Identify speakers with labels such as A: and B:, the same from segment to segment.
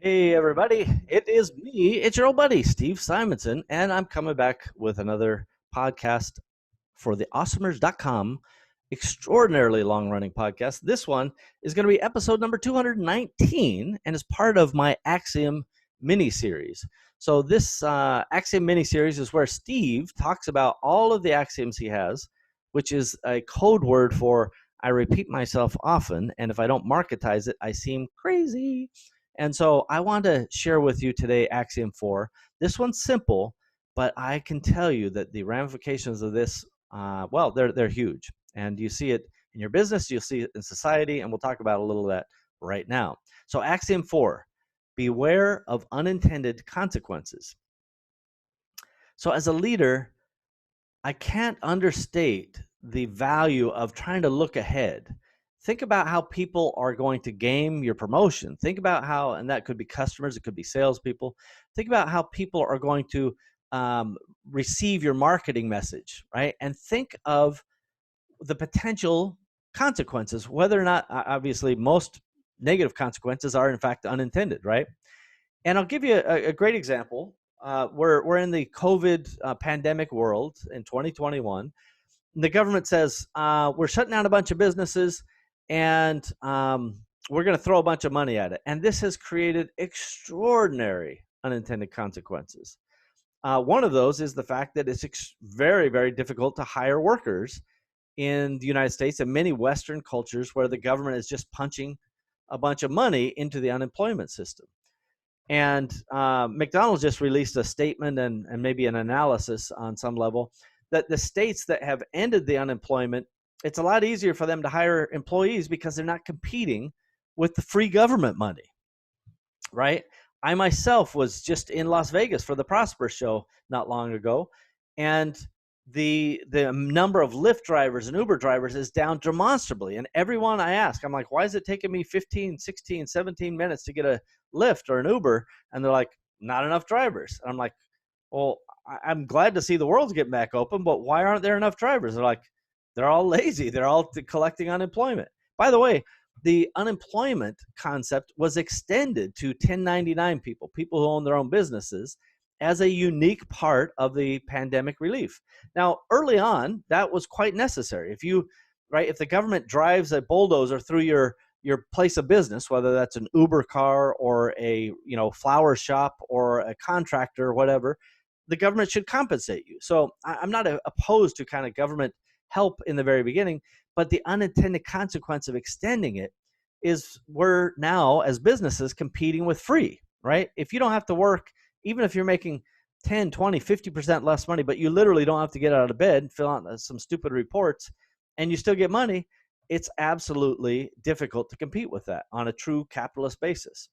A: Hey everybody, it is me. It's your old buddy, Steve Simonson, and I'm coming back with another podcast for the awesomers.com extraordinarily long-running podcast. This one is going to be episode number 219 and is part of my Axiom Mini Series. So this Axiom Mini Series is where Steve talks about all of the axioms he has, which is a code word for I repeat myself often, and if I don't marketize it, I seem crazy. And so I want to share with you today Axiom 4. This one's simple, but I can tell you that the ramifications of this, they're huge. And you see it in your business, you'll see it in society, and we'll talk about a little of that right now. So Axiom 4, beware of unintended consequences. So as a leader, I can't understate the value of trying to look ahead. Think about how people are going to game your promotion. Think about how, and that could be customers, it could be salespeople. Think about how people are going to receive your marketing message, right? And think of the potential consequences, whether or not, obviously, most negative consequences are in fact unintended, right? And I'll give you a great example. We're in the COVID pandemic world in 2021. The government says we're shutting down a bunch of businesses and we're going to throw a bunch of money at it. And this has created extraordinary unintended consequences. One of those is the fact that it's very, very difficult to hire workers in the United States and many Western cultures where the government is just punching a bunch of money into the unemployment system. And McDonald's just released a statement and maybe an analysis on some level that the states that have ended the unemployment, it's a lot easier for them to hire employees because they're not competing with the free government money, right? I myself was just in Las Vegas for the Prosper show not long ago, and the number of Lyft drivers and Uber drivers is down demonstrably. And everyone I ask, I'm like, why is it taking me 15, 16, 17 minutes to get a Lyft or an Uber? And they're like, not enough drivers. And I'm like, well, I'm glad to see the world's getting back open, but why aren't there enough drivers? They're like, they're all lazy. They're all collecting unemployment. By the way, the unemployment concept was extended to 1099 people, people who own their own businesses, as a unique part of the pandemic relief. Now, early on, that was quite necessary. If the government drives a bulldozer through your place of business, whether that's an Uber car or a flower shop or a contractor or whatever, the government should compensate you. So I'm not opposed to kind of government help in the very beginning, but the unintended consequence of extending it is we're now as businesses competing with free, right? If you don't have to work, even if you're making 10, 20, 50% less money, but you literally don't have to get out of bed and fill out some stupid reports and you still get money, it's absolutely difficult to compete with that on a true capitalist basis.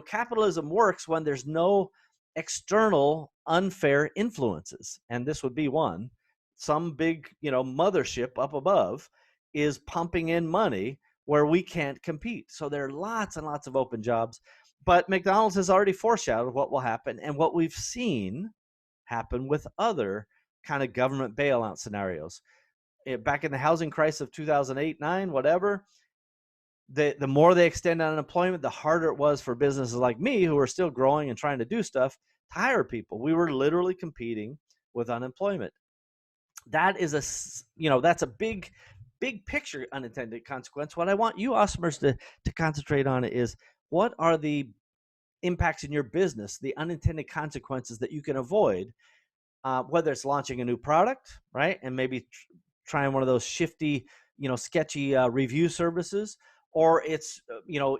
A: Capitalism works when there's no external unfair influences, and this would be one. Some big, mothership up above is pumping in money where we can't compete. So there are lots and lots of open jobs, but McDonald's has already foreshadowed what will happen and what we've seen happen with other kind of government bailout scenarios. Back in the housing crisis of 2008, 9, whatever, the more they extended unemployment, the harder it was for businesses like me who are still growing and trying to do stuff to hire people. We were literally competing with unemployment. That is that's a big picture unintended consequence. What I want you awesomers to concentrate on is, what are the impacts in your business, the unintended consequences that you can avoid, whether it's launching a new product, right? And maybe trying one of those shifty, sketchy review services, or it's,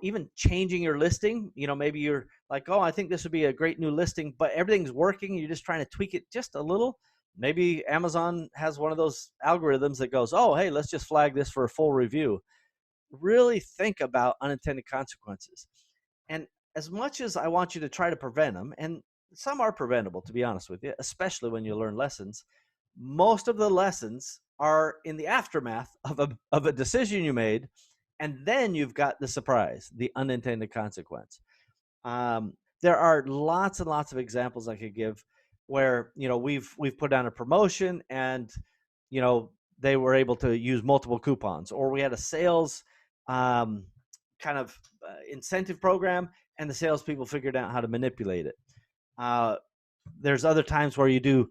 A: even changing your listing. Maybe you're like, oh, I think this would be a great new listing, but everything's working. You're just trying to tweak it just a little. Maybe Amazon has one of those algorithms that goes, oh, hey, let's just flag this for a full review. Really think about unintended consequences. And as much as I want you to try to prevent them, and some are preventable, to be honest with you, especially when you learn lessons, most of the lessons are in the aftermath of a decision you made, and then you've got the surprise, the unintended consequence. There are lots and lots of examples I could give where we've put down a promotion and they were able to use multiple coupons, or we had a sales kind of incentive program and the salespeople figured out how to manipulate it. There's other times where you do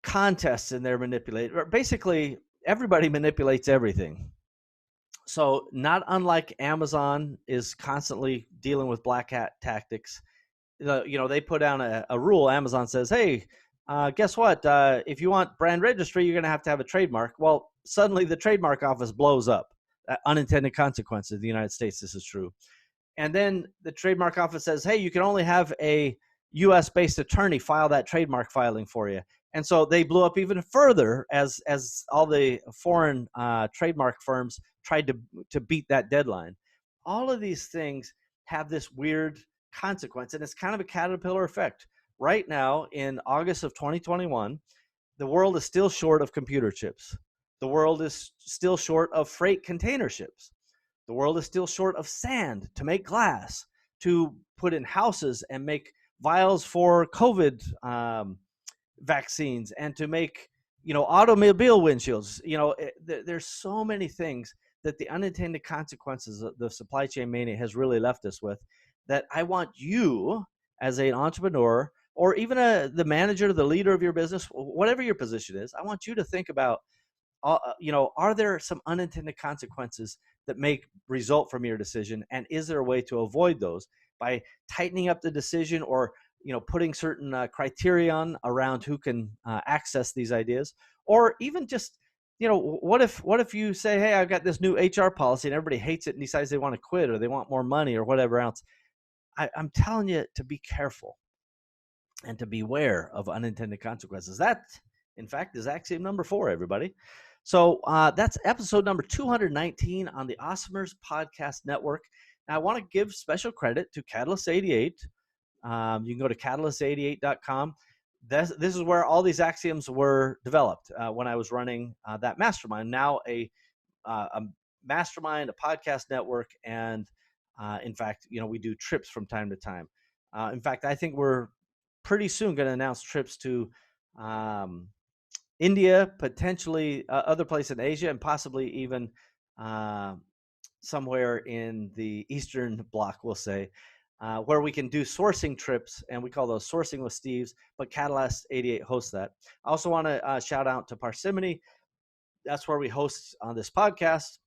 A: contests and they're manipulated. Basically, everybody manipulates everything. So not unlike Amazon is constantly dealing with black hat tactics. They put down a rule. Amazon says, hey, guess what? If you want brand registry, you're going to have a trademark. Well, suddenly the trademark office blows up. Unintended consequences in the United States, this is true. And then the trademark office says, hey, you can only have a US-based attorney file that trademark filing for you. And so they blew up even further as all the foreign trademark firms tried to beat that deadline. All of these things have this weird consequence, and it's kind of a caterpillar effect. Right now, in August of 2021, the world is still short of computer chips. The world is still short of freight container ships. The world is still short of sand to make glass, to put in houses and make vials for COVID vaccines, and to make automobile windshields. There's so many things that the unintended consequences of the supply chain mania has really left us with, that I want you as an entrepreneur, or even the manager, the leader of your business, whatever your position is, I want you to think about, are there some unintended consequences that may result from your decision, and is there a way to avoid those by tightening up the decision, or putting certain criterion around who can access these ideas, or even just what if you say, hey, I've got this new HR policy and everybody hates it and decides they want to quit, or they want more money, or whatever else. I'm telling you to be careful and to beware of unintended consequences. That, in fact, is Axiom number 4, everybody. So that's episode number 219 on the Awesomers Podcast Network. Now, I want to give special credit to Catalyst 88. You can go to catalyst88.com. This is where all these axioms were developed when I was running that mastermind. Now a mastermind, a podcast network, and in fact, we do trips from time to time. In fact, I think we're pretty soon going to announce trips to India, potentially other places in Asia, and possibly even somewhere in the Eastern Bloc, we'll say, where we can do sourcing trips, and we call those Sourcing with Steve's, but Catalyst 88 hosts that. I also want to shout out to Parsimony. That's where we host on this podcast.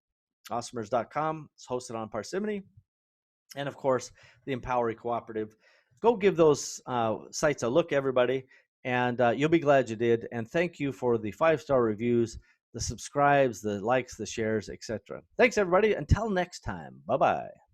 A: Awesomers.com. It's hosted on Parsimony. And of course, the Empowery Cooperative. Go give those sites a look, everybody, and you'll be glad you did. And thank you for the 5-star reviews, the subscribes, the likes, the shares, etc. Thanks, everybody. Until next time. Bye-bye.